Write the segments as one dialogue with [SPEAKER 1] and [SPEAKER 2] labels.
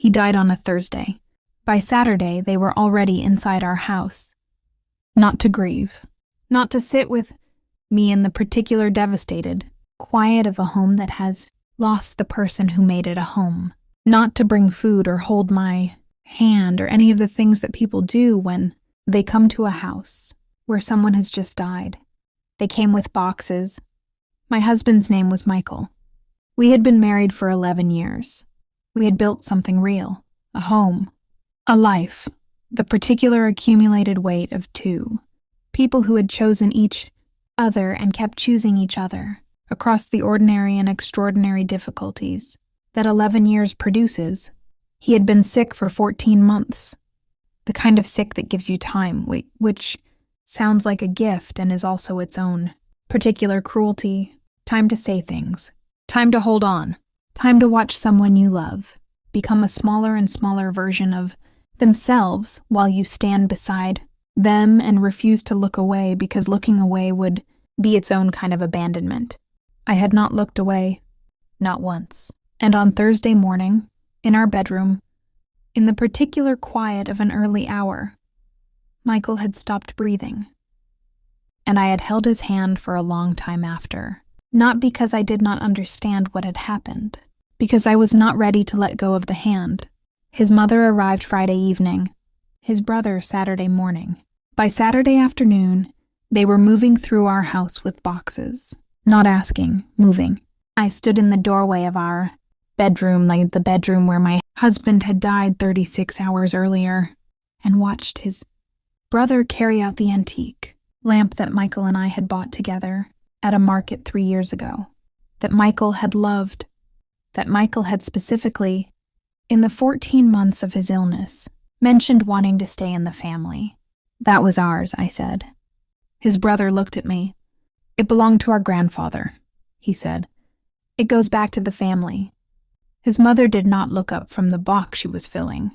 [SPEAKER 1] He died on a Thursday. By Saturday, they were already inside our house. Not to grieve. Not to sit with me in the particular devastated quiet of a home that has lost the person who made it a home. Not to bring food or hold my hand or any of the things that people do when they come to a house where someone has just died. They came with boxes. My husband's name was Michael. We had been married for 11 years. We had built something real, a home, a life, the particular accumulated weight of two. People who had chosen each other and kept choosing each other across the ordinary and extraordinary difficulties that 11 years produces. He had been sick for 14 months, the kind of sick that gives you time, which sounds like a gift and is also its own particular cruelty. Time to say things, time to hold on, time to watch someone you love become a smaller and smaller version of themselves while you stand beside them and refuse to look away because looking away would be its own kind of abandonment. I had not looked away, not once. And on Thursday morning, in our bedroom, in the particular quiet of an early hour, Michael had stopped breathing. And I had held his hand for a long time after, not because I did not understand what had happened, because I was not ready to let go of the hand. His mother arrived Friday evening, his brother Saturday morning. By Saturday afternoon, they were moving through our house with boxes. Not asking, moving. I stood in the doorway of our bedroom, like the bedroom where my husband had died 36 hours earlier, and watched his brother carry out the antique lamp that Michael and I had bought together at a market 3 years ago, that Michael had loved, that Michael had specifically, in the 14 months of his illness, mentioned wanting to stay in the family. That was ours, I said. His brother looked at me. It belonged to our grandfather, he said. It goes back to the family. His mother did not look up from the box she was filling.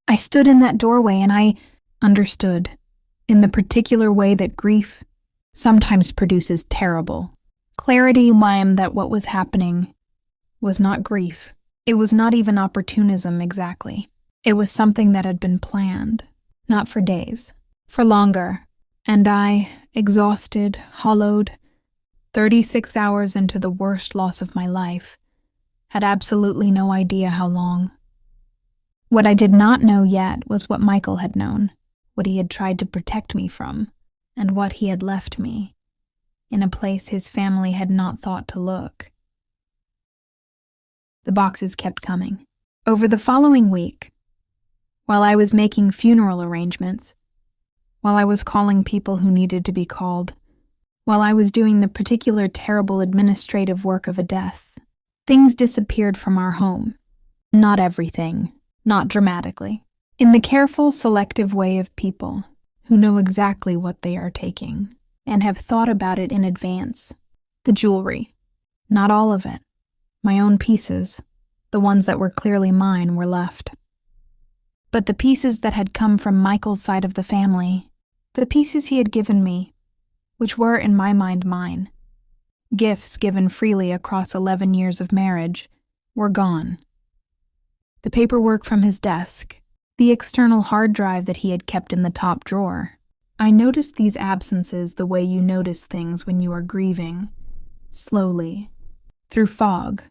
[SPEAKER 1] I stood in that doorway and I understood, in the particular way that grief sometimes produces terrible clarity, that what was happening was not grief. It was not even opportunism exactly. It was something that had been planned, not for days, for longer. And I, exhausted, hollowed, 36 hours into the worst loss of my life, had absolutely no idea how long. What I did not know yet was what Michael had known, what he had tried to protect me from, and what he had left me, in a place his family had not thought to look. The boxes kept coming. Over the following week, while I was making funeral arrangements, while I was calling people who needed to be called, while I was doing the particular terrible administrative work of a death, things disappeared from our home. Not everything, not dramatically. In the careful, selective way of people who know exactly what they are taking and have thought about it in advance. The jewelry, not all of it. My own pieces, the ones that were clearly mine, were left. But the pieces that had come from Michael's side of the family, the pieces he had given me, which were in my mind mine, gifts given freely across 11 years of marriage, were gone. The paperwork from his desk, the external hard drive that he had kept in the top drawer. I noticed these absences the way you notice things when you are grieving, slowly, through fog,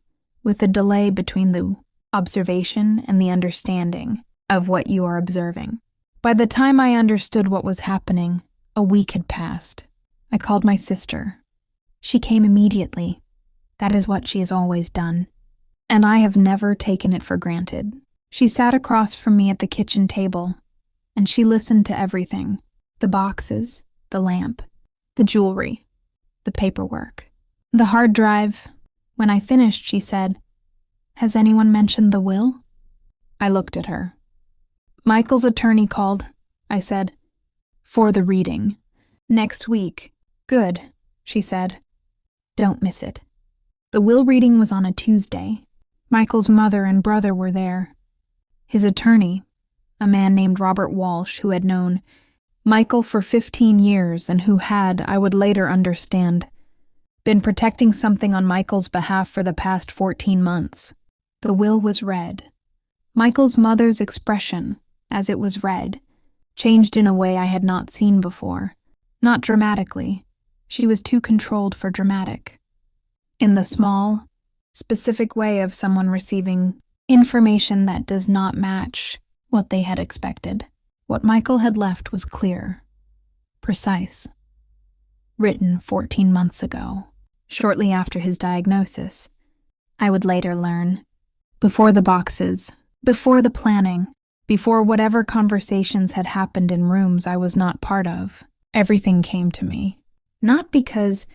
[SPEAKER 1] with a delay between the observation and the understanding of what you are observing. By the time I understood what was happening, a week had passed. I called my sister. She came immediately. That is what she has always done. And I have never taken it for granted. She sat across from me at the kitchen table, and she listened to everything. The boxes, the lamp, the jewelry, the paperwork, the hard drive. When I finished, she said, "Has anyone mentioned the will?" I looked at her. "Michael's attorney called," I said, "for the reading. Next week." "Good," she said. "Don't miss it." The will reading was on a Tuesday. Michael's mother and brother were there. His attorney, a man named Robert Walsh, who had known Michael for 15 years and who had, I would later understand, been protecting something on Michael's behalf for the past 14 months. The will was read. Michael's mother's expression, as it was read, changed in a way I had not seen before. Not dramatically. She was too controlled for dramatic. In the small, specific way of someone receiving information that does not match what they had expected. What Michael had left was clear, precise. Written 14 months ago, shortly after his diagnosis. I would later learn. Before the boxes, before the planning, before whatever conversations had happened in rooms I was not part of, everything came to me. Not because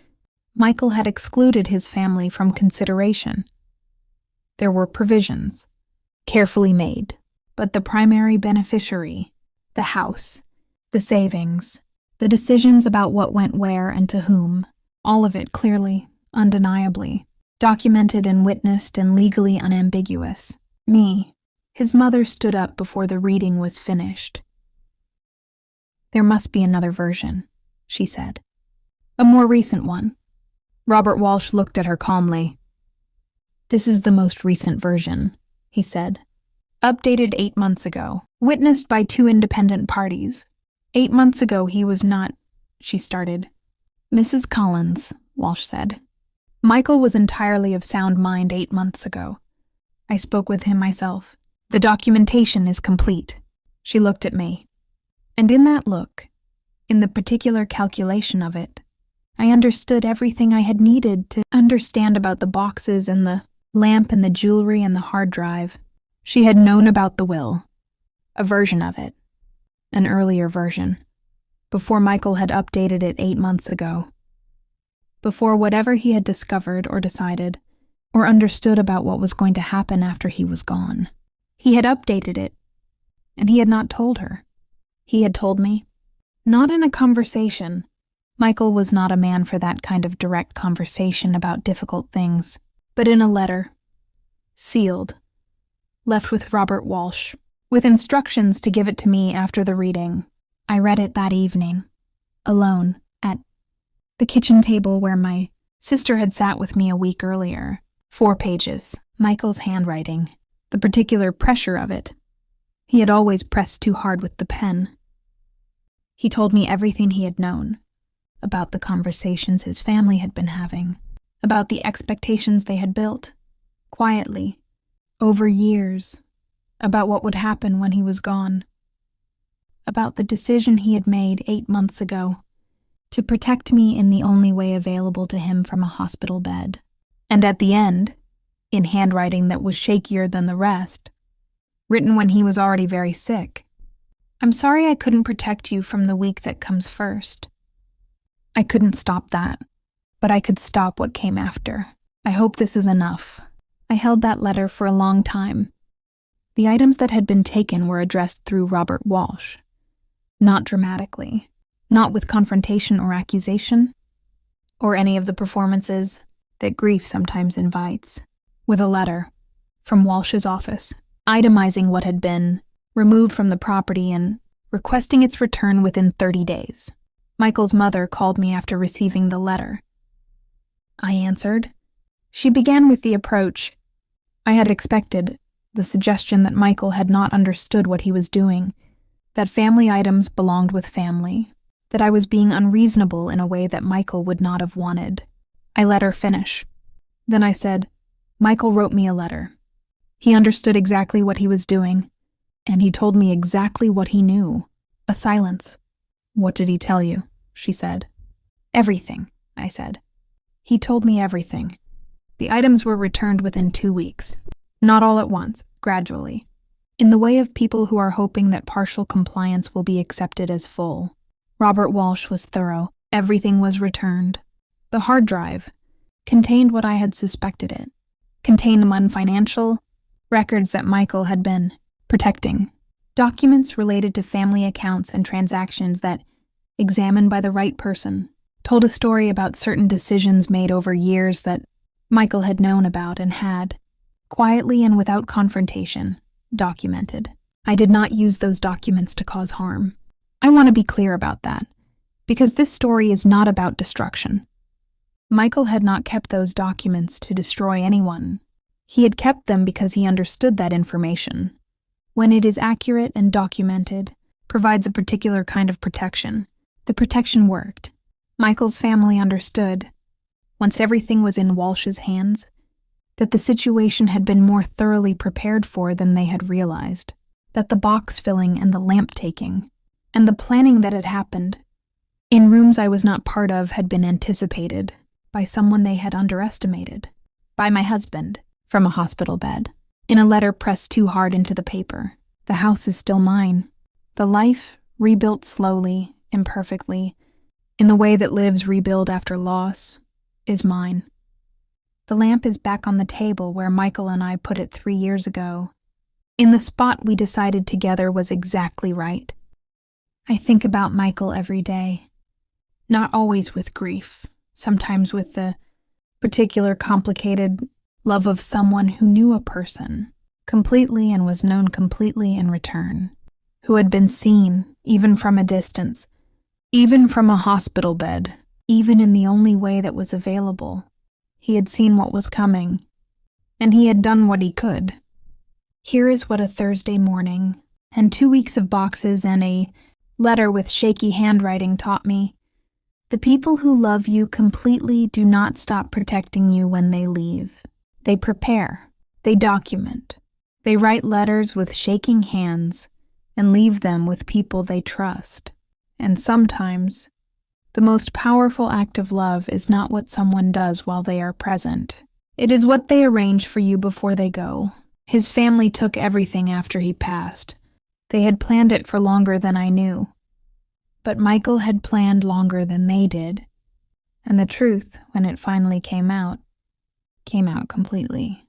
[SPEAKER 1] Michael had excluded his family from consideration. There were provisions, carefully made, but the primary beneficiary, the house, the savings, the decisions about what went where and to whom, all of it clearly, undeniably, documented and witnessed and legally unambiguous. Me. His mother stood up before the reading was finished. There must be another version, she said. A more recent one. Robert Walsh looked at her calmly. This is the most recent version, he said. Updated 8 months ago. Witnessed by 2 independent parties. 8 months ago he was not, she started. Mrs. Collins, Walsh said. Michael was entirely of sound mind 8 months ago. I spoke with him myself. The documentation is complete. She looked at me. And in that look, in the particular calculation of it, I understood everything I had needed to understand about the boxes and the lamp and the jewelry and the hard drive. She had known about the will. A version of it. An earlier version. Before Michael had updated it 8 months ago. Before whatever he had discovered or decided, or understood about what was going to happen after he was gone. He had updated it, and he had not told her. He had told me. Not in a conversation. Michael was not a man for that kind of direct conversation about difficult things, but in a letter. Sealed. Left with Robert Walsh, with instructions to give it to me after the reading. I read it that evening, alone, at the kitchen table where my sister had sat with me a week earlier. 4 pages, Michael's handwriting, the particular pressure of it. He had always pressed too hard with the pen. He told me everything he had known, about the conversations his family had been having, about the expectations they had built, quietly, over years, about what would happen when he was gone, about the decision he had made 8 months ago to protect me in the only way available to him from a hospital bed. And at the end, in handwriting that was shakier than the rest, written when he was already very sick, I'm sorry I couldn't protect you from the week that comes first. I couldn't stop that, but I could stop what came after. I hope this is enough. I held that letter for a long time. The items that had been taken were addressed through Robert Walsh. Not dramatically, not with confrontation or accusation, or any of the performances that grief sometimes invites. With a letter from Walsh's office, itemizing what had been removed from the property and requesting its return within 30 days. Michael's mother called me after receiving the letter. I answered. She began with the approach I had expected, the suggestion that Michael had not understood what he was doing, that family items belonged with family, that I was being unreasonable in a way that Michael would not have wanted. I let her finish. Then I said, Michael wrote me a letter. He understood exactly what he was doing, and he told me exactly what he knew. A silence. What did he tell you? She said. Everything, I said. He told me everything. The items were returned within 2 weeks. Not all at once, gradually. In the way of people who are hoping that partial compliance will be accepted as full. Robert Walsh was thorough. Everything was returned. The hard drive contained what I had suspected it. Contained financial records that Michael had been protecting. Documents related to family accounts and transactions that, examined by the right person, told a story about certain decisions made over years that Michael had known about and had, quietly and without confrontation, documented. I did not use those documents to cause harm. I want to be clear about that, because this story is not about destruction. Michael had not kept those documents to destroy anyone. He had kept them because he understood that information, when it is accurate and documented, provides a particular kind of protection. The protection worked. Michael's family understood, once everything was in Walsh's hands, that the situation had been more thoroughly prepared for than they had realized, that the box filling and the lamp taking, and the planning that had happened in rooms I was not part of had been anticipated by someone they had underestimated, by my husband, from a hospital bed, in a letter pressed too hard into the paper. The house is still mine. The life, rebuilt slowly, imperfectly, in the way that lives rebuild after loss, is mine. The lamp is back on the table where Michael and I put it 3 years ago, in the spot we decided together was exactly right. I think about Michael every day, not always with grief, sometimes with the particular complicated love of someone who knew a person completely and was known completely in return, who had been seen, even from a distance, even from a hospital bed, even in the only way that was available. He had seen what was coming, and he had done what he could. Here is what a Thursday morning, and 2 weeks of boxes and a letter with shaky handwriting taught me. The people who love you completely do not stop protecting you when they leave. They prepare, they document, they write letters with shaking hands and leave them with people they trust. And sometimes, the most powerful act of love is not what someone does while they are present. It is what they arrange for you before they go. His family took everything after he passed. They had planned it for longer than I knew. But Michael had planned longer than they did. And the truth, when it finally came out completely.